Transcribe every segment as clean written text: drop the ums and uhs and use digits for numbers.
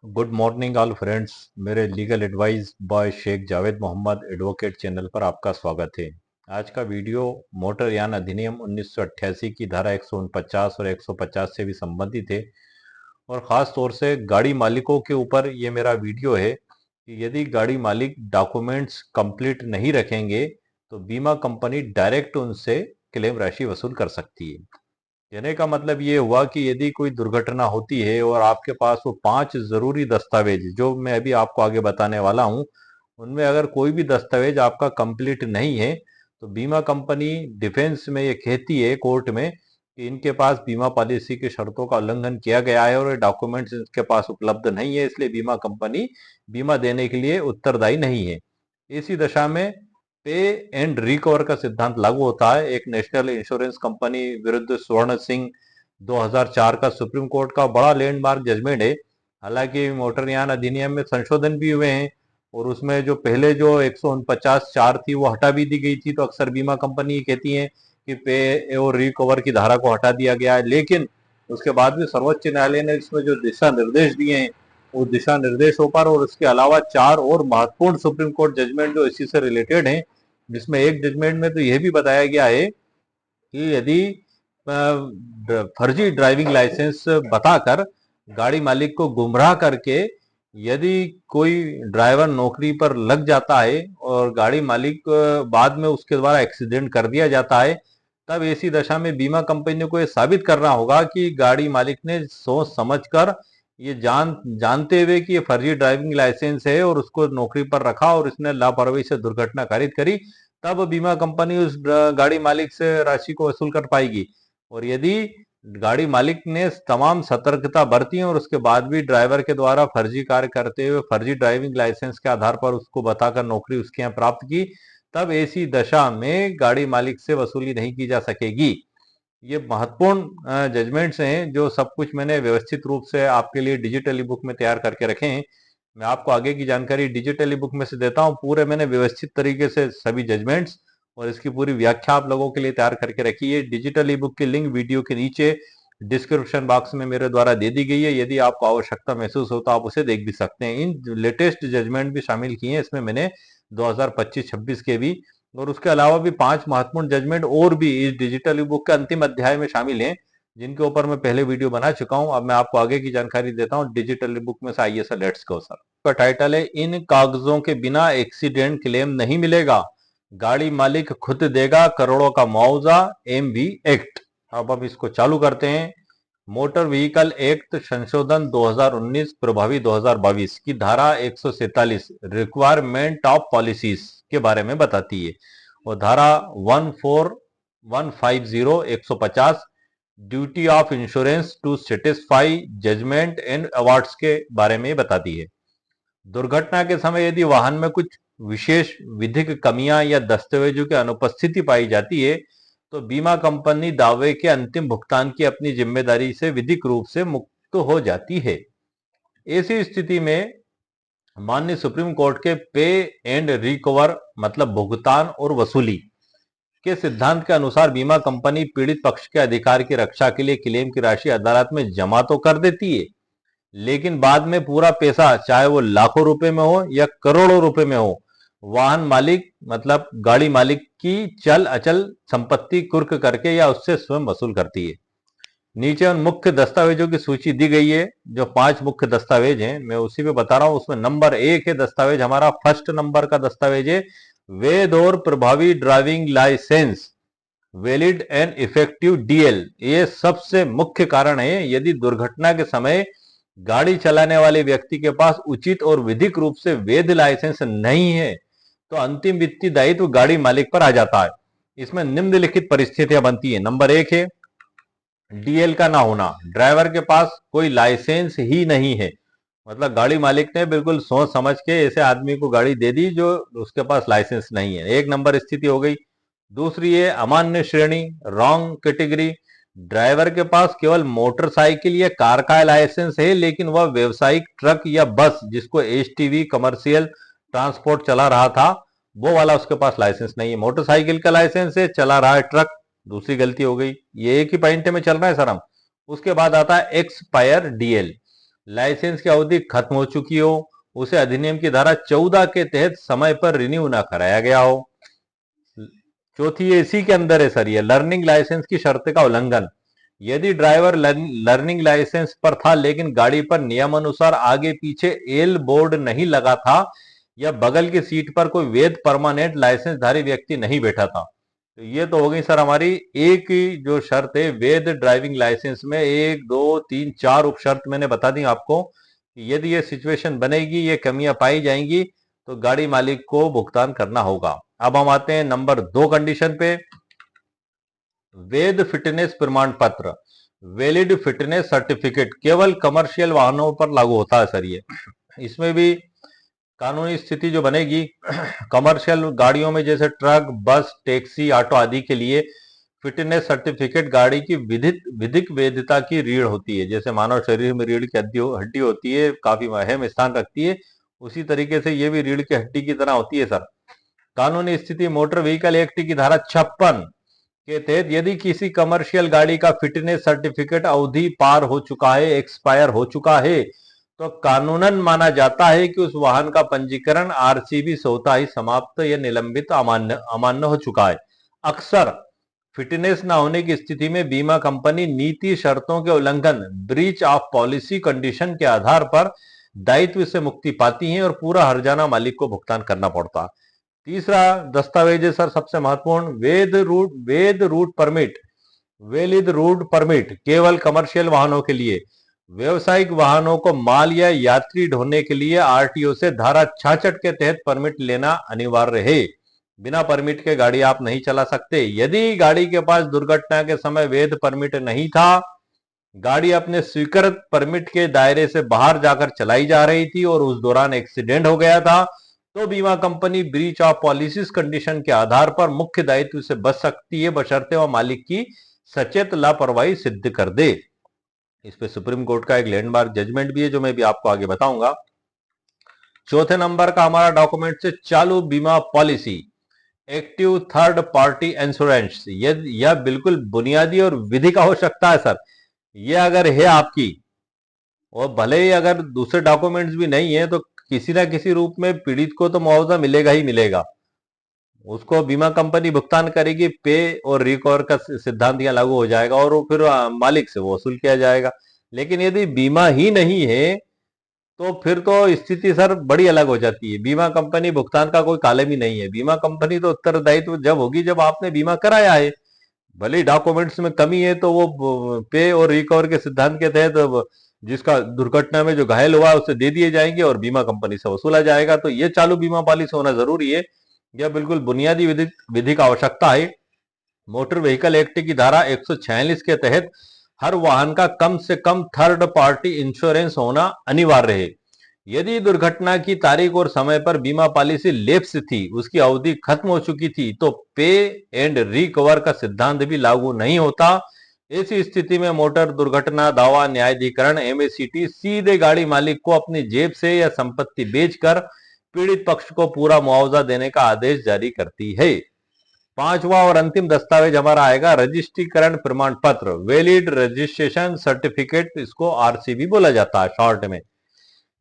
Good morning all friends. मेरे legal advice by Sheikh Javed Mohammad advocate channel पर आपका स्वागत है। आज का वीडियो मोटर यान अधिनियम 1988 की धारा 149 और 150 से भी संबंधित है और ख़ास तौर से गाड़ी मालिकों के ऊपर ये मेरा वीडियो है कि यदि गाड़ी मालिक डॉक्यूमेंट्स कंप्लीट नहीं रखेंगे तो बीमा कंपनी डायरेक्ट उनसे क्लेम राशि वसूल कर सकती है। कहने का मतलब ये हुआ कि यदि कोई दुर्घटना होती है और आपके पास वो 5 जरूरी दस्तावेज जो मैं अभी आपको आगे बताने वाला हूं, उनमें अगर कोई भी दस्तावेज आपका कंप्लीट नहीं है तो बीमा कंपनी डिफेंस में ये कहती है कोर्ट में कि इनके पास बीमा पॉलिसी की शर्तों का उल्लंघन किया गया है और डॉक्यूमेंट्स इनके पास उपलब्ध नहीं है, इसलिए बीमा कंपनी बीमा देने के लिए उत्तरदायी नहीं है। इसी दशा में पे एंड रिकवर का सिद्धांत लागू होता है। एक नेशनल इंश्योरेंस कंपनी विरुद्ध स्वर्ण सिंह 2004 का सुप्रीम कोर्ट का बड़ा लैंडमार्क जजमेंट है। हालांकि मोटरयान अधिनियम में संशोधन भी हुए हैं और उसमें जो पहले जो 149(4) थी वो हटा भी दी गई थी, तो अक्सर बीमा कंपनी ये कहती है कि पे और रिकवर की धारा को हटा दिया गया है, लेकिन उसके बाद भी सर्वोच्च न्यायालय ने इसमें जो दिशा निर्देश दिए हैं वो दिशा निर्देशों पर और उसके अलावा 4 और महत्वपूर्ण सुप्रीम कोर्ट जजमेंट जो इसी से रिलेटेड हैं, जिसमें एक जजमेंट में तो यह भी बताया गया है कि यदि फर्जी ड्राइविंग लाइसेंस बताकर गाड़ी मालिक को गुमराह करके यदि कोई ड्राइवर नौकरी पर लग जाता है और गाड़ी मालिक बाद में उसके द्वारा एक्सीडेंट कर दिया जाता है, तब ऐसी दशा में बीमा कंपनी को यह साबित करना होगा कि गाड़ी मालिक ने सोच समझकर ये जानते हुए कि ये फर्जी ड्राइविंग लाइसेंस है और उसको नौकरी पर रखा और इसने लापरवाही से दुर्घटना कारित करी, तब बीमा कंपनी उस गाड़ी मालिक से राशि को वसूल कर पाएगी। और यदि गाड़ी मालिक ने तमाम सतर्कता बरती और उसके बाद भी ड्राइवर के द्वारा फर्जी कार्य करते हुए फर्जी ड्राइविंग लाइसेंस के आधार पर उसको बताकर नौकरी उसके यहाँ प्राप्त की, तब ऐसी दशा में गाड़ी मालिक से वसूली नहीं की जा सकेगी। ये महत्वपूर्ण जजमेंट्स हैं जो सब कुछ मैंने व्यवस्थित रूप से आपके लिए डिजिटल ई बुक में तैयार करके रखे हैं। मैं आपको आगे की जानकारी डिजिटल ई बुक में से देता हूं। पूरे मैंने व्यवस्थित तरीके से सभी जजमेंट्स और इसकी पूरी व्याख्या आप लोगों के लिए तैयार करके रखी है। डिजिटल ई बुक की लिंक वीडियो के नीचे डिस्क्रिप्शन बॉक्स में मेरे द्वारा दे दी गई है। यदि आपको आवश्यकता महसूस हो तो आप उसे देख भी सकते हैं। इन लेटेस्ट जजमेंट भी शामिल किए हैं इसमें मैंने 2025-26 के भी, और उसके अलावा भी 5 महत्वपूर्ण जजमेंट और भी इस डिजिटल ई बुक के अंतिम अध्याय में शामिल हैं, जिनके ऊपर मैं पहले वीडियो बना चुका हूं। अब मैं आपको आगे की जानकारी देता हूं डिजिटल ई बुक में से। आइए सर, लेट्स गो सर। का टाइटल है इन कागजों के बिना एक्सीडेंट क्लेम नहीं मिलेगा, गाड़ी मालिक खुद देगा करोड़ों का मुआवजा, एमवी एक्ट। अब हम इसको चालू करते हैं। मोटर व्हीकल एक्ट संशोधन 2019 प्रभावी 2022 की धारा 147 रिक्वायरमेंट ऑफ पॉलिसीज के बारे में बताती है और धारा 14150 150 duty of insurance to satisfy judgement and awards के बारे में बताती है। दुर्घटना के समय यदि वाहन में कुछ विशेष विधिक कमियां या दस्तावेजों की अनुपस्थिति पाई जाती है तो बीमा कंपनी दावे के अंतिम भुगतान की अपनी जिम्मेदारी से विधिक रूप से मुक्त हो जाती है। ऐसी स्थिति में माननीय सुप्रीम कोर्ट के पे एंड रिकवर मतलब भुगतान और वसूली के सिद्धांत के अनुसार बीमा कंपनी पीड़ित पक्ष के अधिकार की रक्षा के लिए क्लेम की राशि अदालत में जमा तो कर देती है, लेकिन बाद में पूरा पैसा, चाहे वो लाखों रुपए में हो या करोड़ों रुपए में हो, वाहन मालिक मतलब गाड़ी मालिक की चल अचल संपत्ति कुर्क करके या उससे स्वयं वसूल करती है। नीचे उन मुख्य दस्तावेजों की सूची दी गई है। जो 5 मुख्य दस्तावेज हैं मैं उसी पे बता रहा हूं। उसमें नंबर 1 है दस्तावेज, हमारा फर्स्ट नंबर का दस्तावेज है वैध और प्रभावी driving licence, valid and effective DL. ये सबसे मुख्य कारण है। यदि दुर्घटना के समय गाड़ी चलाने वाले व्यक्ति के पास उचित और विधिक रूप से वैध लाइसेंस नहीं है तो अंतिम वित्तीय दायित्व गाड़ी मालिक पर आ जाता है। इसमें निम्नलिखित परिस्थितियां बनती है। नंबर 1 है डीएल का ना होना। ड्राइवर के पास कोई लाइसेंस ही नहीं है, मतलब गाड़ी मालिक ने बिल्कुल सोच समझ के ऐसे आदमी को गाड़ी दे दी जो उसके पास लाइसेंस नहीं है। एक नंबर स्थिति हो गई। दूसरी है अमान्य श्रेणी, रॉन्ग कैटेगरी। ड्राइवर के पास केवल मोटरसाइकिल या कार का लाइसेंस है, लेकिन वह व्यवसायिक ट्रक या बस जिसको एसटीवी कमर्शियल ट्रांसपोर्ट चला रहा था वो वाला उसके पास लाइसेंस नहीं है। मोटरसाइकिल का लाइसेंस है, चला रहा है ट्रक, दूसरी गलती हो गई। ये एक ही पॉइंट में चल रहा है सर हम। उसके बाद आता है एक्सपायर डीएल। लाइसेंस की अवधि खत्म हो चुकी हो, उसे अधिनियम की धारा 14 के तहत समय पर रिन्यू ना कराया गया हो। चौथी है, इसी के अंदर है सर, ये लर्निंग लाइसेंस की शर्त का उल्लंघन। यदि ड्राइवर लर्निंग लाइसेंस पर था लेकिन गाड़ी पर नियमानुसार आगे पीछे एल बोर्ड नहीं लगा था या बगल की सीट पर कोई वैध परमानेंट लाइसेंसधारी व्यक्ति नहीं बैठा था, तो ये तो हो गई सर हमारी एक ही जो शर्त है वैध ड्राइविंग लाइसेंस में। एक दो तीन चार उप शर्त मैंने बता दी आपको। यदि ये सिचुएशन बनेगी, ये कमियां पाई जाएंगी, तो गाड़ी मालिक को भुगतान करना होगा। अब हम आते हैं नंबर 2 कंडीशन पे। वैध फिटनेस प्रमाण पत्र, वैलिड फिटनेस सर्टिफिकेट केवल कमर्शियल वाहनों पर लागू होता है सर ये। इसमें भी कानूनी स्थिति जो बनेगी, कमर्शियल गाड़ियों में जैसे ट्रक, बस, टैक्सी, ऑटो आदि के लिए फिटनेस सर्टिफिकेट गाड़ी की विधिक वैधता की रीढ़ होती है। जैसे मानव शरीर में रीढ़ की हड्डी होती है, काफी अहम स्थान रखती है, उसी तरीके से ये भी रीढ़ की हड्डी की तरह होती है सर। कानूनी स्थिति, मोटर व्हीकल एक्ट की धारा 56 के तहत यदि किसी कमर्शियल गाड़ी का फिटनेस सर्टिफिकेट अवधि पार हो चुका है, एक्सपायर हो चुका है, तो कानूनन माना जाता है कि उस वाहन का पंजीकरण आरसीबी स्वतः ही समाप्त या निलंबित अमान्य हो चुका है। अक्सर फिटनेस न होने की स्थिति में बीमा कंपनी नीति शर्तों के उल्लंघन, ब्रीच ऑफ पॉलिसी कंडीशन के आधार पर दायित्व से मुक्ति पाती है और पूरा हर्जाना मालिक को भुगतान करना पड़ता है। तीसरा दस्तावेज है सर सबसे महत्वपूर्ण, वैध route permit, valid route permit केवल कमर्शियल वाहनों के लिए। व्यवसायिक वाहनों को माल या यात्री ढोने के लिए आरटीओ से धारा 66 के तहत परमिट लेना अनिवार्य है। बिना परमिट के गाड़ी आप नहीं चला सकते। यदि गाड़ी के पास दुर्घटना के समय वैध परमिट नहीं था, गाड़ी अपने स्वीकृत परमिट के दायरे से बाहर जाकर चलाई जा रही थी और उस दौरान एक्सीडेंट हो गया था, तो बीमा company breach of policies condition के आधार पर मुख्य दायित्व से बच सकती है, बशर्ते वह मालिक की सचेत लापरवाही सिद्ध कर दे। इस पे सुप्रीम कोर्ट का एक लैंडमार्क जजमेंट भी है जो मैं भी आपको आगे बताऊंगा। चौथे नंबर का हमारा डॉक्यूमेंट से चालू बीमा policy, active third party insurance. यह बिल्कुल बुनियादी और विधि का हो सकता है सर। यह अगर है आपकी, और भले ही अगर दूसरे डॉक्यूमेंट्स भी नहीं है, तो किसी ना किसी रूप में पीड़ित को तो मुआवजा मिलेगा ही मिलेगा। उसको बीमा कंपनी भुगतान करेगी, पे और रिकवर का सिद्धांत यहाँ लागू हो जाएगा और वो फिर मालिक से वो वसूल किया जाएगा। लेकिन यदि बीमा ही नहीं है, तो फिर तो स्थिति सर बड़ी अलग हो जाती है। बीमा कंपनी भुगतान का कोई कालम ही नहीं है। बीमा कंपनी तो उत्तरदायित्व जब होगी जब आपने बीमा कराया है। भले डॉक्यूमेंट्स में कमी है तो वो पे और रिकवर के सिद्धांत के तहत जिसका दुर्घटना में जो घायल हुआ उसे दे दिए जाएंगे और बीमा कंपनी से वसूला जाएगा। तो ये चालू बीमा पॉलिसी होना जरूरी है। यह बिल्कुल बुनियादी विधि का आवश्यकता है। मोटर व्हीकल एक्ट की धारा 146 के तहत हर वाहन का कम से कम थर्ड पार्टी इंश्योरेंस होना अनिवार्य है। यदि दुर्घटना की तारीख और समय पर बीमा पॉलिसी लेप्स थी, उसकी अवधि खत्म हो चुकी थी, तो पे एंड रिकवर का सिद्धांत भी लागू नहीं होता। ऐसी स्थिति में मोटर दुर्घटना दावा न्यायाधिकरण एमएसीटी सीधे गाड़ी मालिक को अपनी जेब से या संपत्ति बेचकर पीड़ित पक्ष को पूरा मुआवजा देने का आदेश जारी करती है। पांचवा और अंतिम दस्तावेज हमारा आएगा रजिस्ट्रीकरण प्रमाण पत्र, वैलिड रजिस्ट्रेशन सर्टिफिकेट, इसको आरसीबी बोला जाता है शॉर्ट में।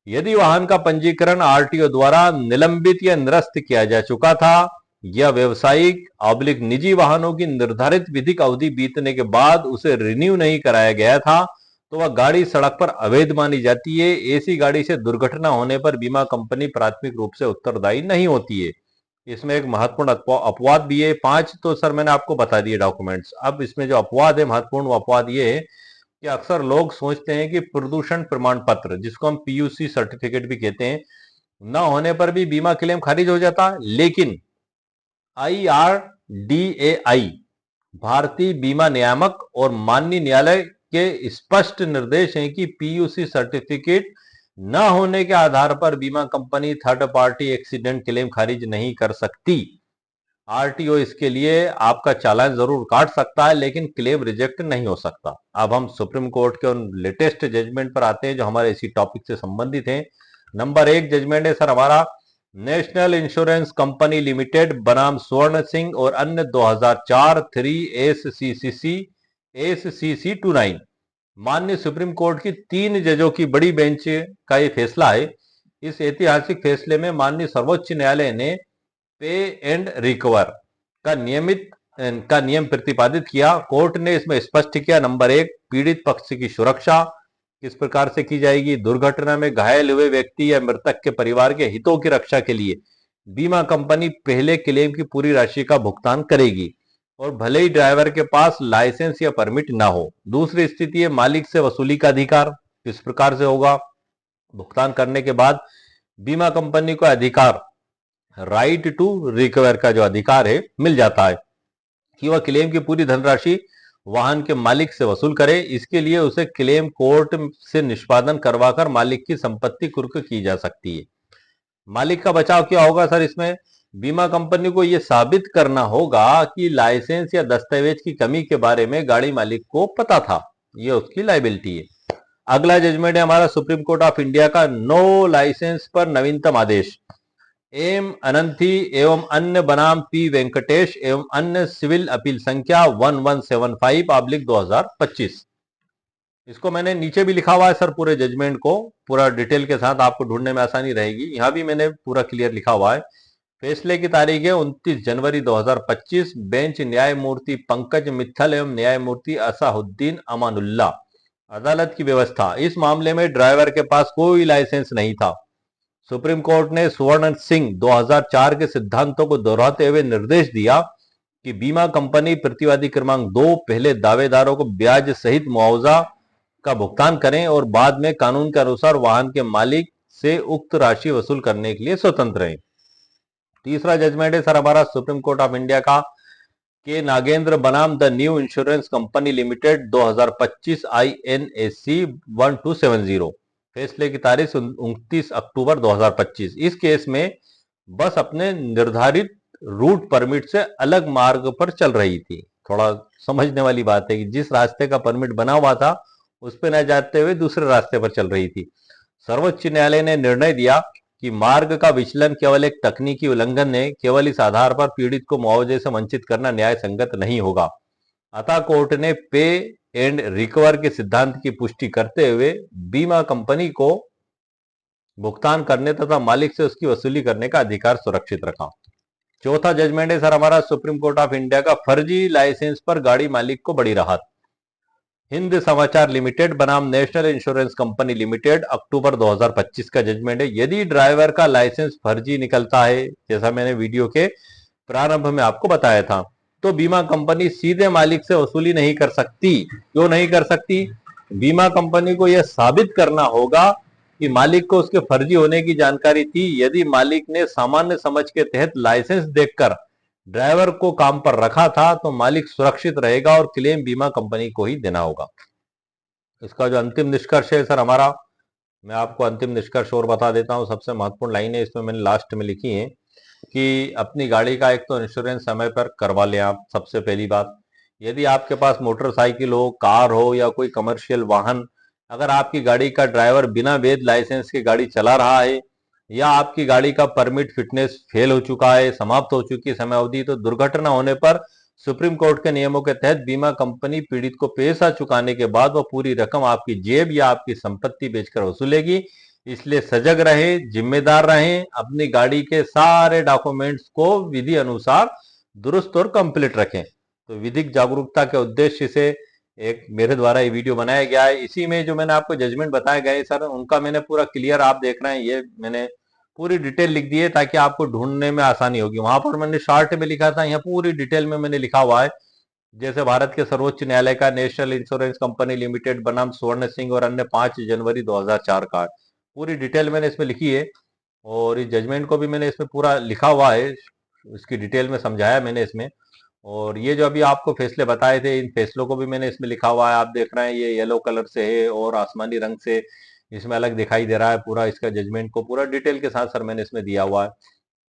यदि वाहन का पंजीकरण आरटीओ द्वारा निलंबित या निरस्त किया जा चुका था या व्यवसायिक ऑब्लिक निजी वाहनों की निर्धारित विधिक अवधि बीतने के बाद उसे रिन्यू नहीं कराया गया था, तो वह गाड़ी सड़क पर अवैध मानी जाती है। ऐसी गाड़ी से दुर्घटना होने पर बीमा कंपनी प्राथमिक रूप से उत्तरदायी नहीं होती है। इसमें एक महत्वपूर्ण अपवाद भी है। 5 तो सर मैंने आपको बता दिए डॉक्यूमेंट्स। अब इसमें जो अपवाद है महत्वपूर्ण, वो अपवाद ये है कि अक्सर लोग सोचते हैं कि प्रदूषण प्रमाण पत्र, जिसको हम पीयूसी सर्टिफिकेट भी कहते हैं, न होने पर भी बीमा क्लेम खारिज हो जाता है। लेकिन IRDAI, भारतीय बीमा नियामक और माननीय न्यायालय के स्पष्ट निर्देश हैं कि पीयूसी सर्टिफिकेट न होने के आधार पर बीमा company third party accident claim खारिज नहीं कर सकती। आरटीओ इसके लिए आपका चालान जरूर काट सकता है, लेकिन क्लेम रिजेक्ट नहीं हो सकता। अब हम सुप्रीम कोर्ट के उन लेटेस्ट जजमेंट पर आते हैं जो हमारे इसी टॉपिक से संबंधित हैं। नंबर 1 जजमेंट है सर हमारा नेशनल इंश्योरेंस कंपनी लिमिटेड बनाम स्वर्ण सिंह और अन्य 2004 3 SCCC 29। माननीय सुप्रीम कोर्ट की 3 जजों की बड़ी बेंच का ये फैसला है। इस ऐतिहासिक फैसले में माननीय सर्वोच्च न्यायालय ने पे एंड रिकवर का नियम प्रतिपादित किया। कोर्ट ने इसमें स्पष्ट किया, नंबर 1, पीड़ित पक्ष की सुरक्षा किस प्रकार से की जाएगी। दुर्घटना में घायल हुए व्यक्ति या मृतक के परिवार के हितों की रक्षा के लिए बीमा कंपनी पहले क्लेम की पूरी राशि का भुगतान करेगी और भले ही ड्राइवर के पास लाइसेंस या परमिट ना हो। दूसरी स्थिति है मालिक से वसूली का अधिकार। किस प्रकार से होगा? भुगतान करने के बाद बीमा कंपनी को अधिकार, राइट टू रिकवर का जो अधिकार है, मिल जाता है कि वह क्लेम की पूरी धनराशि वाहन के मालिक से वसूल करे। इसके लिए उसे क्लेम कोर्ट से निष्पादन करवाकर मालिक की संपत्ति कुर्क की जा सकती है। मालिक का बचाव क्या होगा सर? इसमें बीमा कंपनी को यह साबित करना होगा कि लाइसेंस या दस्तावेज की कमी के बारे में गाड़ी मालिक को पता था। यह उसकी लाइबिलिटी है। अगला जजमेंट है हमारा सुप्रीम कोर्ट ऑफ इंडिया का नो लाइसेंस पर नवीनतम आदेश। एम अनंती एवं अन्य बनाम पी वेंकटेश एवं अन्य सिविल अपील संख्या 1175/2025। इसको मैंने नीचे भी लिखा हुआ है सर, पूरे जजमेंट को पूरा डिटेल के साथ, आपको ढूंढने में आसानी रहेगी। यहां भी मैंने पूरा क्लियर लिखा हुआ है। फैसले की तारीख है 29 जनवरी 2025। बेंच न्यायमूर्ति पंकज मित्तल एवं न्यायमूर्ति असाहुद्दीन अमानुल्लाह। अदालत की व्यवस्था। इस मामले में ड्राइवर के पास कोई लाइसेंस नहीं था। सुप्रीम कोर्ट ने स्वर्ण सिंह 2004 के सिद्धांतों को दोहराते हुए निर्देश दिया कि बीमा कंपनी प्रतिवादी क्रमांक 2 पहले दावेदारों को ब्याज सहित मुआवजा का भुगतान करें और बाद में कानून के अनुसार वाहन के मालिक से उक्त राशि वसूल करने के लिए स्वतंत्र है। तीसरा जजमेंट है सर हमारा सुप्रीम कोर्ट ऑफ इंडिया का के नागेंद्र बनाम the new insurance company limited 2025 INAC 1270। फैसले की तारीख 29 अक्टूबर 2025। इस केस में बस अपने निर्धारित रूट परमिट से अलग मार्ग पर चल रही थी। थोड़ा समझने वाली बात है कि जिस रास्ते का परमिट बना हुआ था उस पर न जाते हुए दूसरे रास्ते पर चल रही थी। सर्वोच्च न्यायालय ने निर्णय दिया कि मार्ग का विचलन केवल एक तकनीकी उल्लंघन है। केवल इस आधार पर पीड़ित को मुआवजे से वंचित करना न्याय संगत नहीं होगा। अतः कोर्ट ने पे एंड रिकवर के सिद्धांत की पुष्टि करते हुए बीमा कंपनी को भुगतान करने तथा मालिक से उसकी वसूली करने का अधिकार सुरक्षित रखा। चौथा जजमेंट है सर हमारा सुप्रीम कोर्ट ऑफ इंडिया का फर्जी लाइसेंस पर गाड़ी मालिक को बड़ी राहत। हिंद समाचार लिमिटेड बनाम नेशनल इंश्योरेंस कंपनी लिमिटेड अक्टूबर 2025 का जजमेंट है। यदि ड्राइवर का लाइसेंस फर्जी निकलता है, जैसा मैंने वीडियो के प्रारंभ में आपको बताया था, तो बीमा कंपनी सीधे मालिक से वसूली नहीं कर सकती। क्यों नहीं कर सकती? बीमा कंपनी को यह साबित करना होगा कि मालिक को उसके फर्जी होने की जानकारी थी। यदि मालिक ने सामान्य समझ के तहत लाइसेंस देखकर ड्राइवर को काम पर रखा था तो मालिक सुरक्षित रहेगा और क्लेम बीमा कंपनी को ही देना होगा। इसका जो अंतिम निष्कर्ष है सर हमारा, मैं आपको अंतिम निष्कर्ष और बता देता हूं। सबसे महत्वपूर्ण लाइन है इसमें मैंने लास्ट में लिखी है कि अपनी गाड़ी का एक तो इंश्योरेंस समय पर करवा लें आप। सबसे पहली बात, यदि आपके पास मोटरसाइकिल हो, कार हो या कोई कमर्शियल वाहन, अगर आपकी गाड़ी का ड्राइवर बिना वैध लाइसेंस की गाड़ी चला रहा है या आपकी गाड़ी का परमिट फिटनेस फेल हो चुका है, समाप्त हो चुकी है समय अवधि, तो दुर्घटना होने पर सुप्रीम कोर्ट के नियमों के तहत बीमा कंपनी पीड़ित को पैसा चुकाने के बाद वह पूरी रकम आपकी जेब या आपकी संपत्ति बेचकर वसूलेगी। इसलिए सजग रहे, जिम्मेदार रहें, अपनी गाड़ी के सारे डॉक्यूमेंट्स को विधि अनुसार दुरुस्त और कंप्लीट रखें। तो विधिक जागरूकता के उद्देश्य से एक मेरे द्वारा ये वीडियो बनाया गया है। इसी में जो मैंने आपको जजमेंट बताए गए सर, उनका मैंने पूरा क्लियर, आप देख रहे हैं, ये मैंने पूरी डिटेल लिख दी है ताकि आपको ढूंढने में आसानी होगी। वहां पर मैंने शॉर्ट में लिखा था, यहाँ पूरी डिटेल में मैंने लिखा हुआ है। जैसे भारत के सर्वोच्च न्यायालय का नेशनल इंश्योरेंस कंपनी लिमिटेड बनाम स्वर्ण सिंह और अन्य 5 जनवरी 2004 का पूरी डिटेल मैंने इसमें लिखी है। और इस जजमेंट को भी मैंने इसमें पूरा लिखा हुआ है, इसकी डिटेल में समझाया मैंने इसमें। और ये जो अभी आपको फैसले बताए थे, इन फैसलों को भी मैंने इसमें लिखा हुआ है। आप देख रहे हैं ये येलो कलर से है और आसमानी रंग से इसमें अलग दिखाई दे रहा है। पूरा इसका जजमेंट को पूरा डिटेल के साथ सर मैंने इसमें दिया हुआ है।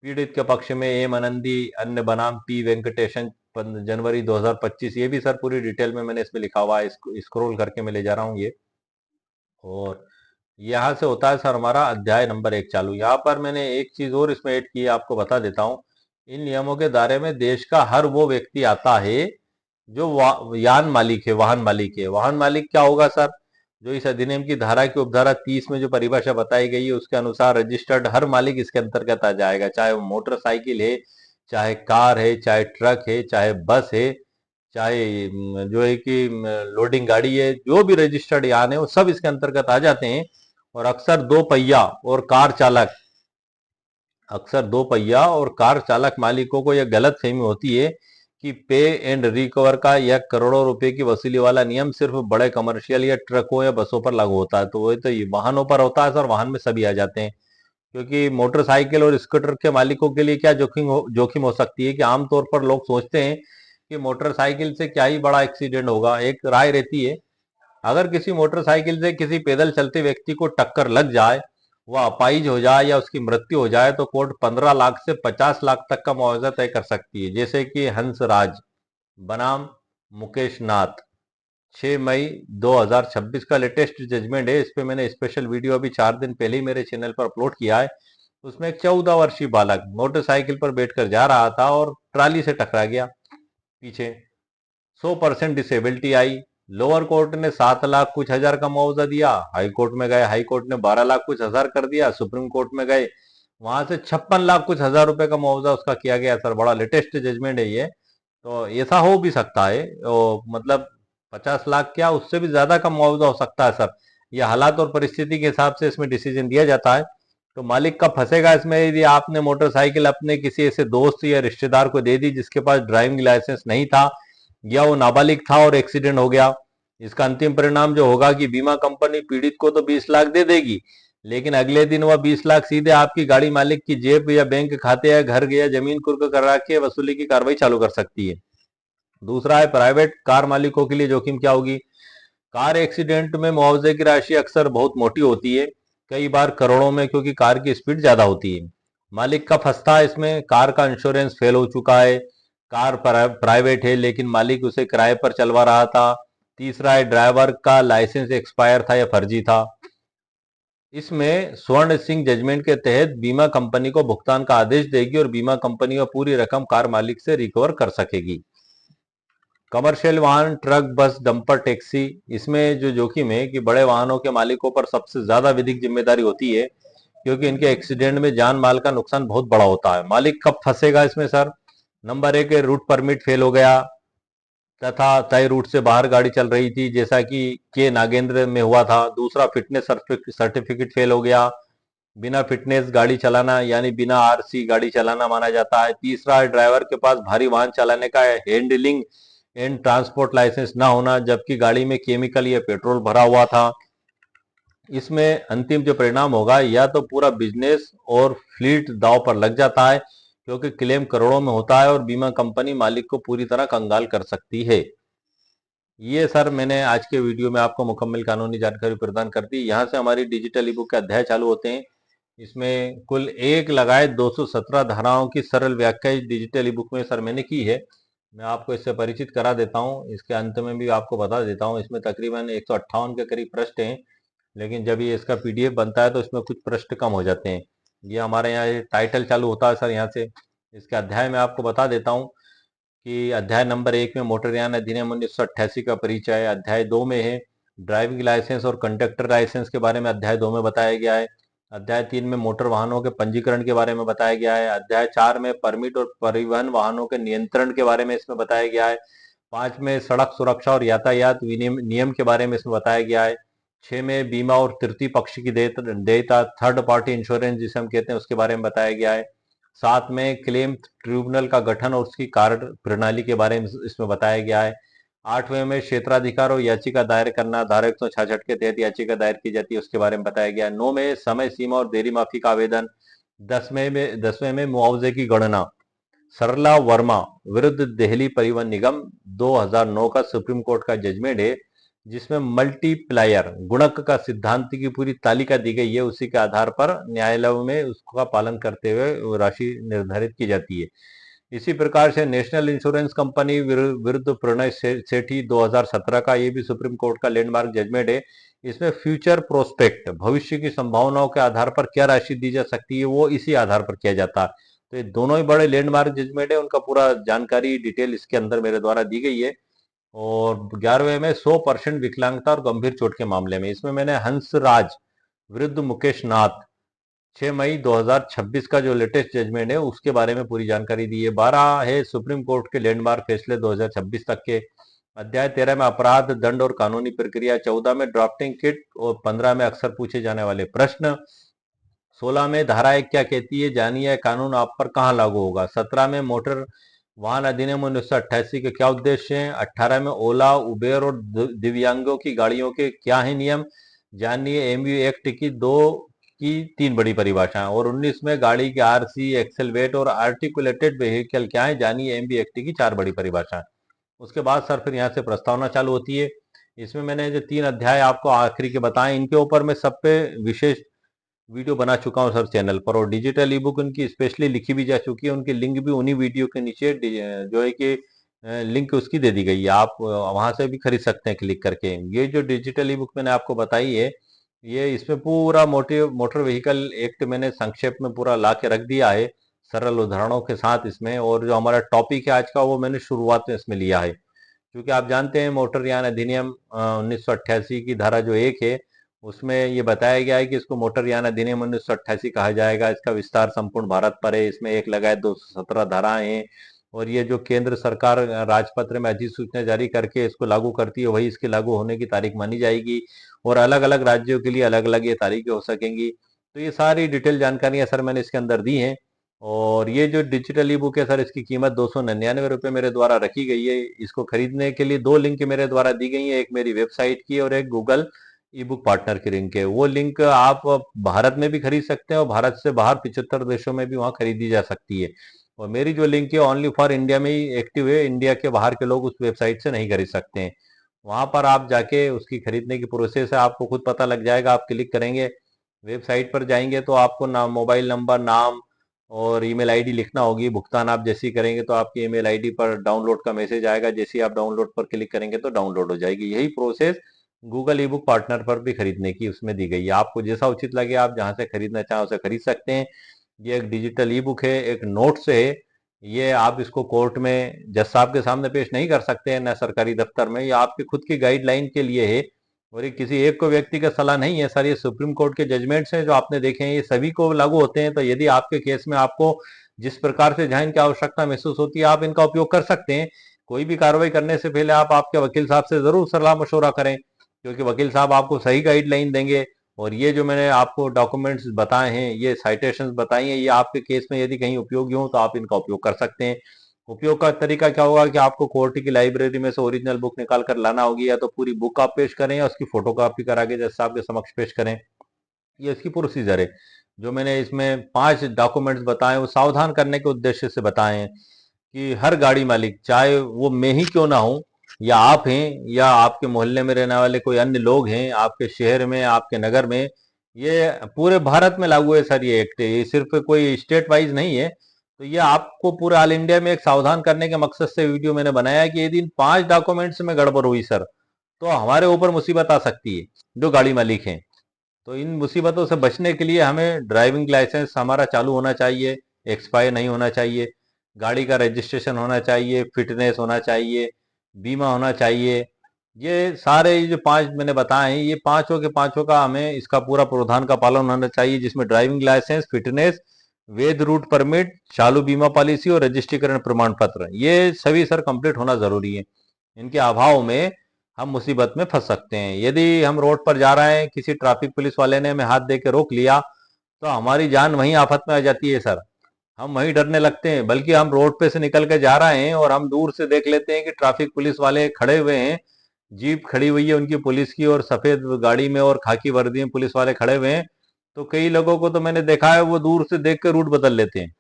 पीड़ित के पक्ष में एम आनंदी, अन्य बनाम पी वेंकटेशन, जनवरी 2025, ये भी सर पूरी डिटेल में मैंने इसमें लिखा हुआ है। इसको स्क्रॉल करके मैं ले जा रहा हूँ ये। और यहाँ से होता है सर हमारा अध्याय नंबर 1 चालू। यहाँ पर मैंने एक चीज और इसमें ऐड की है, आपको बता देता हूँ। इन नियमों के दायरे में देश का हर वो व्यक्ति आता है जो यान मालिक है, वाहन मालिक क्या होगा सर? जो इस अधिनियम की धारा की उपधारा 30 में जो परिभाषा बताई गई है उसके अनुसार रजिस्टर्ड हर मालिक इसके अंतर्गत आ जाएगा, चाहे वो मोटरसाइकिल है, चाहे कार है, चाहे ट्रक है, चाहे बस है, चाहे जो है कि लोडिंग गाड़ी है, जो भी रजिस्टर्ड यान है वो सब इसके अंतर्गत आ जाते हैं। और अक्सर दो पहिया और कार चालक मालिकों को यह गलत फहमी होती है कि पे एंड रिकवर का यह करोड़ों रुपए की वसूली वाला नियम सिर्फ बड़े कमर्शियल या ट्रकों या बसों पर लागू होता है। तो वो तो ये वाहनों पर होता है सर, वाहन में सभी आ जाते हैं। क्योंकि मोटरसाइकिल और स्कूटर के मालिकों के लिए क्या जोखिम हो सकती है कि आमतौर पर लोग सोचते हैं कि मोटरसाइकिल से क्या ही बड़ा एक्सीडेंट होगा। एक राय रहती है, अगर किसी मोटरसाइकिल से किसी पैदल चलते व्यक्ति को टक्कर लग जाए, वह अपाहिज हो जाए या उसकी मृत्यु हो जाए तो कोर्ट 15 लाख से 50 लाख तक का मुआवजा तय कर सकती है। जैसे कि हंसराज बनाम मुकेश नाथ, 6 मई 2026 का लेटेस्ट जजमेंट है। इस पे मैंने स्पेशल वीडियो अभी 4 दिन पहले ही मेरे चैनल पर अपलोड किया है। उसमें एक 14 वर्षीय बालक मोटरसाइकिल पर बैठकर जा रहा था और ट्राली से टकरा गया पीछे। 100% डिसेबिलिटी आई। लोअर कोर्ट ने 7 लाख कुछ हजार का मुआवजा दिया, हाई कोर्ट में गए, हाई कोर्ट ने 12 लाख कुछ हजार कर दिया, सुप्रीम कोर्ट में गए, वहां से 56 लाख कुछ हजार रुपए का मुआवजा उसका किया गया। सर बड़ा लेटेस्ट जजमेंट है ये। तो ऐसा हो भी सकता है, मतलब 50 लाख क्या उससे भी ज्यादा का मुआवजा हो सकता है सर। ये हालात और परिस्थिति के हिसाब से इसमें डिसीजन दिया जाता है। तो मालिक का फंसेगा इसमें यदि आपने मोटरसाइकिल अपने किसी ऐसे दोस्त या रिश्तेदार को दे दी जिसके पास ड्राइविंग लाइसेंस नहीं था, या वो नाबालिग था और एक्सीडेंट हो गया। इसका अंतिम परिणाम जो होगा कि बीमा कंपनी पीड़ित को तो 20 लाख दे देगी, लेकिन अगले दिन वह 20 लाख सीधे आपकी गाड़ी मालिक की जेब या बैंक खाते या घर या जमीन कुर्क करा के वसूली की कार्रवाई चालू कर सकती है। दूसरा है प्राइवेट कार मालिकों के लिए जोखिम क्या होगी। कार एक्सीडेंट में मुआवजे की राशि अक्सर बहुत मोटी होती है, कई बार करोड़ों में, क्योंकि कार की स्पीड ज्यादा होती है। मालिक का फंसता है इसमें, कार का इंश्योरेंस फेल हो चुका है, कार प्राइवेट है लेकिन मालिक उसे किराए पर चलवा रहा था। तीसरा है ड्राइवर का लाइसेंस एक्सपायर था या फर्जी था। इसमें स्वर्ण सिंह जजमेंट के तहत बीमा कंपनी को भुगतान का आदेश देगी और बीमा कंपनी वह पूरी रकम कार मालिक से रिकवर कर सकेगी। कमर्शियल वाहन, ट्रक, बस, डंपर, टैक्सी, इसमें जो जोखिम है कि बड़े वाहनों के मालिकों पर सबसे ज्यादा विधिक जिम्मेदारी होती है, क्योंकि इनके एक्सीडेंट में जान माल का नुकसान बहुत बड़ा होता है। मालिक कब फंसेगा इसमें सर? नंबर 1 है रूट परमिट फेल हो गया तथा तय रूट से बाहर गाड़ी चल रही थी, जैसा कि के नागेंद्र में हुआ था। दूसरा, फिटनेस सर्टिफिकेट फेल हो गया, बिना फिटनेस गाड़ी चलाना यानी बिना आरसी गाड़ी चलाना माना जाता है। तीसरा है ड्राइवर के पास भारी वाहन चलाने का हैंडलिंग एंड ट्रांसपोर्ट लाइसेंस ना होना, जबकि गाड़ी में केमिकल या पेट्रोल भरा हुआ था। इसमें अंतिम जो परिणाम होगा, या तो पूरा बिजनेस और फ्लीट दांव पर लग जाता है, क्योंकि क्लेम करोड़ों में होता है और बीमा कंपनी मालिक को पूरी तरह कंगाल कर सकती है। ये सर मैंने आज के वीडियो में आपको मुकम्मल कानूनी जानकारी प्रदान कर दी। यहाँ से हमारी डिजिटल ई बुक के अध्याय चालू होते हैं। इसमें कुल एक लगाए 217 धाराओं की सरल व्याख्या इस डिजिटल ई बुक में सर मैंने की है। मैं आपको इससे परिचित करा देता हूँ। इसके अंत में भी आपको बता देता हूँ, इसमें तकरीबन 158 के करीब प्रश्न हैं, लेकिन जब ये इसका पीडीएफ बनता है तो इसमें कुछ प्रश्न कम हो जाते हैं। ये हमारे यहाँ ये टाइटल चालू होता है सर यहाँ से। इसके अध्याय में आपको बता देता हूँ कि अध्याय नंबर 1 में मोटरयान अधिनियम 1988 का परिचय, अध्याय 2 में है ड्राइविंग लाइसेंस और कंडक्टर लाइसेंस के बारे में अध्याय 2 में बताया गया है। अध्याय 3 में मोटर वाहनों के पंजीकरण के बारे में बताया गया है। अध्याय 4 में परमिट और परिवहन वाहनों के नियंत्रण के बारे में इसमें बताया गया है। 5 में सड़क सुरक्षा और यातायात नियम के बारे में इसमें बताया गया है। 6 में बीमा और तृतीय पक्ष की देयता, थर्ड पार्टी इंश्योरेंस जिसे हम कहते हैं, उसके बारे में बताया गया है। 7 में क्लेम ट्रिब्यूनल का गठन और उसकी कार्य प्रणाली के बारे में इसमें बताया गया है। 8वें में क्षेत्राधिकार और याचिका दायर करना, धारा 166 के तहत याचिका दायर की जाती है, उसके बारे में बताया गया है। 9 में समय सीमा और देरी माफी का आवेदन। 10वें में मुआवजे की गणना। सरला वर्मा विरुद्ध दिल्ली परिवहन निगम 2009 का सुप्रीम कोर्ट का जजमेंट है, जिसमें मल्टीप्लायर गुणक का सिद्धांत की पूरी तालिका दी गई है। उसी के आधार पर न्यायालयों में उसका पालन करते हुए राशि निर्धारित की जाती है। इसी प्रकार से नेशनल इंश्योरेंस कंपनी विरुद्ध प्रणय सेठी 2017 का, ये भी सुप्रीम कोर्ट का लैंडमार्क जजमेंट है। इसमें फ्यूचर प्रोस्पेक्ट, भविष्य की संभावनाओं के आधार पर क्या राशि दी जा सकती है, वो इसी आधार पर किया जाता है। तो ये दोनों ही बड़े लैंडमार्क जजमेंट है, उनका पूरा जानकारी डिटेल इसके अंदर मेरे द्वारा दी गई है। और 11वें में 100% विकलांगता और गंभीर चोट के मामले में। इसमें मैंने हंसराज विरुद्ध मुकेश नाथ 6 मई 2026 का जो लेटेस्ट जजमेंट है उसके बारे में पूरी जानकारी दी है। 12 है सुप्रीम कोर्ट के लैंडमार्क फैसले 2026 तक के। अध्याय 13 में अपराध दंड और कानूनी प्रक्रिया, 14 में ड्राफ्टिंग किट और 15 में अक्सर पूछे जाने वाले प्रश्न, 16 में धारा 1 क्या कहती है जानिए, कानून आप पर कहाँ लागू होगा। 17 में मोटर वाहन अधिनियम 1988 के क्या उद्देश्य हैं। 18 में ओला, उबेर और दिव्यांगों की गाड़ियों के क्या है नियम, जानिए एमयू एक्ट की 3 बड़ी परिभाषाएं। और 19 में गाड़ी के आरसी, एक्सेल वेट और आर्टिकुलेटेड व्हीकल क्या है, जानिए एमबी एक्ट की 4 बड़ी परिभाषाएं। उसके बाद सर फिर यहाँ से प्रस्तावना चालू होती है। इसमें मैंने जो 3 अध्याय आपको आखिरी के बताए, इनके ऊपर मैं सब पे विशेष वीडियो बना चुका हूँ सर चैनल पर, और डिजिटल ई बुक उनकी स्पेशली लिखी भी जा चुकी है। उनकी लिंक भी उन्हीं वीडियो के नीचे जो है कि लिंक उसकी दे दी गई है, आप वहां से भी खरीद सकते हैं क्लिक करके। ये जो डिजिटल ई बुक मैंने आपको बताई है, ये इसमें पूरा मोटर व्हीकल एक्ट मैंने संक्षेप में पूरा ला के रख दिया है सरल उदाहरणों के साथ इसमें। और जो हमारा टॉपिक है आज का, वो मैंने शुरुआत में इसमें लिया है, क्योंकि आप जानते हैं मोटर यान अधिनियम 1988 की धारा जो 1 है, उसमें ये बताया गया है कि इसको मोटर यान अधिनियम 1988 कहा जाएगा। इसका विस्तार संपूर्ण भारत पर है। इसमें 1 लगाए 217 धाराएं हैं, और ये जो केंद्र सरकार राजपत्र में अधिसूचना जारी करके इसको लागू करती है, वही इसके लागू होने की तारीख मानी जाएगी। और अलग अलग राज्यों के लिए अलग अलग ये तारीखें हो सकेंगी। तो ये सारी डिटेल जानकारियां सर मैंने इसके अंदर दी हैं। और ये जो डिजिटल ई बुक है सर, इसकी कीमत 299 रुपये मेरे द्वारा रखी गई है। इसको खरीदने के लिए 2 लिंक मेरे द्वारा दी गई है, एक मेरी वेबसाइट की और एक गूगल ई बुक पार्टनर की लिंक है। वो लिंक आप भारत में भी खरीद सकते हैं और भारत से बाहर 75 देशों में भी वहां खरीदी जा सकती है। और मेरी जो लिंक है ओनली फॉर इंडिया में ही एक्टिव है, इंडिया के बाहर के लोग उस वेबसाइट से नहीं खरीद सकते हैं। वहां पर आप जाके उसकी खरीदने की प्रोसेस है, आपको खुद पता लग जाएगा। आप क्लिक करेंगे, वेबसाइट पर जाएंगे तो आपको नाम, मोबाइल नंबर, नाम और ईमेल आईडी लिखना होगी। भुगतान आप जैसे ही करेंगे तो आपकी ईमेल आईडी पर डाउनलोड का मैसेज आएगा, जैसे ही आप डाउनलोड पर क्लिक करेंगे तो डाउनलोड हो जाएगी। यही प्रोसेस गूगल ई बुक पार्टनर पर भी खरीदने की उसमें दी गई है। आपको जैसा उचित लगे आप जहां से खरीदना चाहें उसे खरीद सकते हैं। ये एक डिजिटल ई बुक है, एक नोट्स है। ये आप इसको कोर्ट में जज साहब के सामने पेश नहीं कर सकते हैं, न सरकारी दफ्तर में। ये आपकी खुद की गाइडलाइन के लिए है, और ये किसी एक को व्यक्ति का सलाह नहीं है सर। ये सुप्रीम कोर्ट के जजमेंट्स हैं जो आपने देखे हैं, ये सभी को लागू होते हैं। तो यदि आपके केस में आपको जिस प्रकार से जहां इनकी आवश्यकता महसूस होती है, आप इनका उपयोग कर सकते हैं। कोई भी कार्रवाई करने से पहले आप आपके वकील साहब से जरूर सलाह मशवरा करें, क्योंकि वकील साहब आपको सही गाइडलाइन देंगे। और ये जो मैंने आपको डॉक्यूमेंट्स बताए हैं, ये साइटेशंस बताई हैं, ये आपके केस में यदि कहीं उपयोगी हो तो आप इनका उपयोग कर सकते हैं। उपयोग का तरीका क्या होगा कि आपको कोर्ट की लाइब्रेरी में से ओरिजिनल बुक निकाल कर लाना होगी, या तो पूरी बुक आप पेश करें या उसकी फोटो कॉपी करा के जज साहब के समक्ष पेश करें। ये इसकी प्रोसीजर है। जो मैंने इसमें 5 डॉक्यूमेंट्स बताए, वो सावधान करने के उद्देश्य से बताए हैं कि हर गाड़ी मालिक, चाहे वो मैं ही क्यों ना हूं, या आप हैं, या आपके मोहल्ले में रहने वाले कोई अन्य लोग हैं, आपके शहर में, आपके नगर में, ये पूरे भारत में लागू है सर। ये एक्ट, ये सिर्फ कोई स्टेट वाइज नहीं है। तो ये आपको पूरे ऑल इंडिया में एक सावधान करने के मकसद से वीडियो मैंने बनाया है कि यदि इन 5 डॉक्यूमेंट्स में गड़बड़ हुई सर, तो हमारे ऊपर मुसीबत आ सकती है जो गाड़ी मालिक हैं। तो इन मुसीबतों से बचने के लिए हमें ड्राइविंग लाइसेंस हमारा चालू होना चाहिए, एक्सपायर नहीं होना चाहिए, गाड़ी का रजिस्ट्रेशन होना चाहिए, फिटनेस होना चाहिए, बीमा होना चाहिए। ये सारे ये जो 5 मैंने बताए हैं, ये पांचों के पांचों का हमें इसका पूरा प्रावधान का पालन होना चाहिए, जिसमें ड्राइविंग लाइसेंस, फिटनेस, वैध रूट परमिट, चालू बीमा पॉलिसी और रजिस्ट्रीकरण प्रमाण पत्र, ये सभी सर कंप्लीट होना जरूरी है। इनके अभाव में हम मुसीबत में फंस सकते हैं। यदि हम रोड पर जा रहे हैं, किसी ट्रैफिक पुलिस वाले ने हमें हाथ दे के रोक लिया, तो हमारी जान वहीं आफत में आ जाती है सर। हम वहीं डरने लगते हैं। बल्कि हम रोड पे से निकल के जा रहे हैं और हम दूर से देख लेते हैं कि ट्रैफिक पुलिस वाले खड़े हुए हैं, जीप खड़ी हुई है उनकी पुलिस की, और सफेद गाड़ी में और खाकी वर्दी में पुलिस वाले खड़े हुए हैं। तो कई लोगों को तो मैंने देखा है, वो दूर से देख के रूट बदल लेते हैं।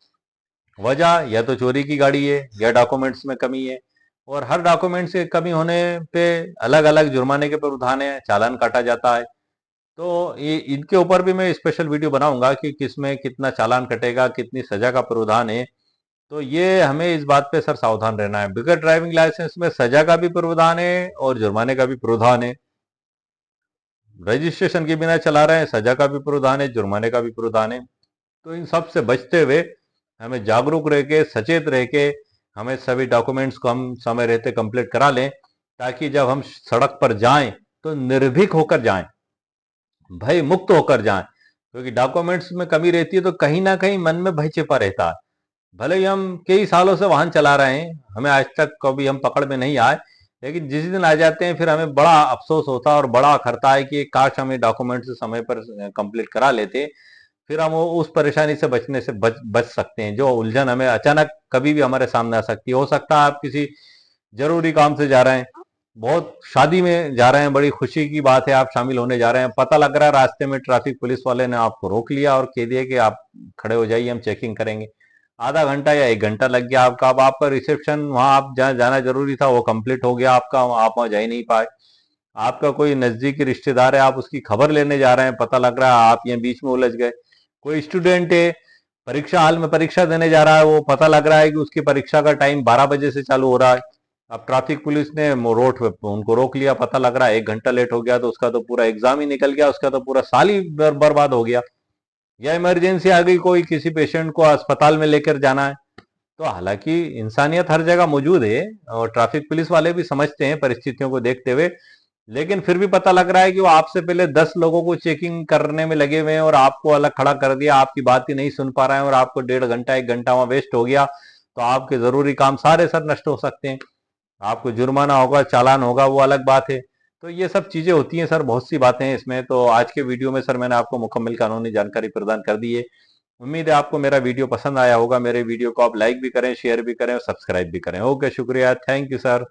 वजह या तो चोरी की गाड़ी है, या डॉक्यूमेंट्स में कमी है। और हर डॉक्यूमेंट्स की कमी होने पे अलग अलग जुर्माने के प्रावधान है, चालान काटा जाता है। तो ये इनके ऊपर भी मैं स्पेशल वीडियो बनाऊंगा कि किसमें कितना चालान कटेगा, कितनी सजा का प्रावधान है। तो ये हमें इस बात पे सर सावधान रहना है। बगैर ड्राइविंग लाइसेंस में सजा का भी प्रावधान है और जुर्माने का भी प्रावधान है। रजिस्ट्रेशन के बिना चला रहे हैं, सजा का भी प्रावधान है, जुर्माने का भी प्रावधान है। तो इन सब से बचते हुए हमें जागरूक रह के, सचेत रह के, हमें सभी डॉक्यूमेंट्स को हम समय रहते कंप्लीट करा लें। ताकि जब हम सड़क पर जाएं तो निर्भीक होकर जाएं, भय मुक्त होकर जाएं। क्योंकि डॉक्यूमेंट्स में कमी रहती है तो कहीं ना कहीं मन में भय छिपा रहता है। भले ही हम कई सालों से वाहन चला रहे हैं, हमें आज तक कभी हम पकड़ में नहीं आए, लेकिन जिस दिन आ जाते हैं फिर हमें बड़ा अफसोस होता है और बड़ा करता है कि काश हमें डॉक्यूमेंट्स समय पर कंप्लीट करा लेते। फिर हम उस परेशानी से बचने से बच सकते हैं, जो उलझन हमें अचानक कभी भी हमारे सामने आ सकती है। हो सकता है आप किसी जरूरी काम से जा रहे हैं, बहुत शादी में जा रहे हैं, बड़ी खुशी की बात है, आप शामिल होने जा रहे हैं, पता लग रहा है रास्ते में ट्रैफिक पुलिस वाले ने आपको रोक लिया और कह दिया कि आप खड़े हो जाइए, हम चेकिंग करेंगे। आधा घंटा या 1 घंटा लग गया आपका। अब आपका रिसेप्शन वहां आप जहाँ जाना जरूरी था वो कंप्लीट हो गया आपका, आप वहां जा ही नहीं पाए। आपका कोई नजदीकी रिश्तेदार है, आप उसकी खबर लेने जा रहे हैं, पता लग रहा है आप ये बीच में उलझ गए। कोई स्टूडेंट है, परीक्षा हाल में परीक्षा देने जा रहा है, वो पता लग रहा है कि उसकी परीक्षा का टाइम 12 बजे से चालू हो रहा है। अब ट्रैफिक पुलिस ने रोड पे उनको रोक लिया, पता लग रहा है 1 घंटा लेट हो गया, तो उसका तो पूरा एग्जाम ही निकल गया, उसका तो पूरा साल ही बर्बाद हो गया। या इमरजेंसी आ गई, कोई किसी पेशेंट को अस्पताल में लेकर जाना है। तो हालांकि इंसानियत हर जगह मौजूद है और ट्रैफिक पुलिस वाले भी समझते हैं परिस्थितियों को देखते हुए, लेकिन फिर भी पता लग रहा है कि वो आपसे पहले 10 लोगों को चेकिंग करने में लगे हुए हैं और आपको अलग खड़ा कर दिया, आपकी बात ही नहीं सुन पा रहे हैं और आपको 1.5 घंटा 1 घंटा वहां वेस्ट हो गया। तो आपके जरूरी काम सारे सर नष्ट हो सकते हैं। आपको जुर्माना होगा, चालान होगा, वो अलग बात है। तो ये सब चीजें होती हैं सर, बहुत सी बातें हैं इसमें। तो आज के वीडियो में सर मैंने आपको मुकम्मल कानूनी जानकारी प्रदान कर दी है। उम्मीद है आपको मेरा वीडियो पसंद आया होगा। मेरे वीडियो को आप लाइक भी करें, शेयर भी करें और सब्सक्राइब भी करें। ओके, शुक्रिया, थैंक यू सर।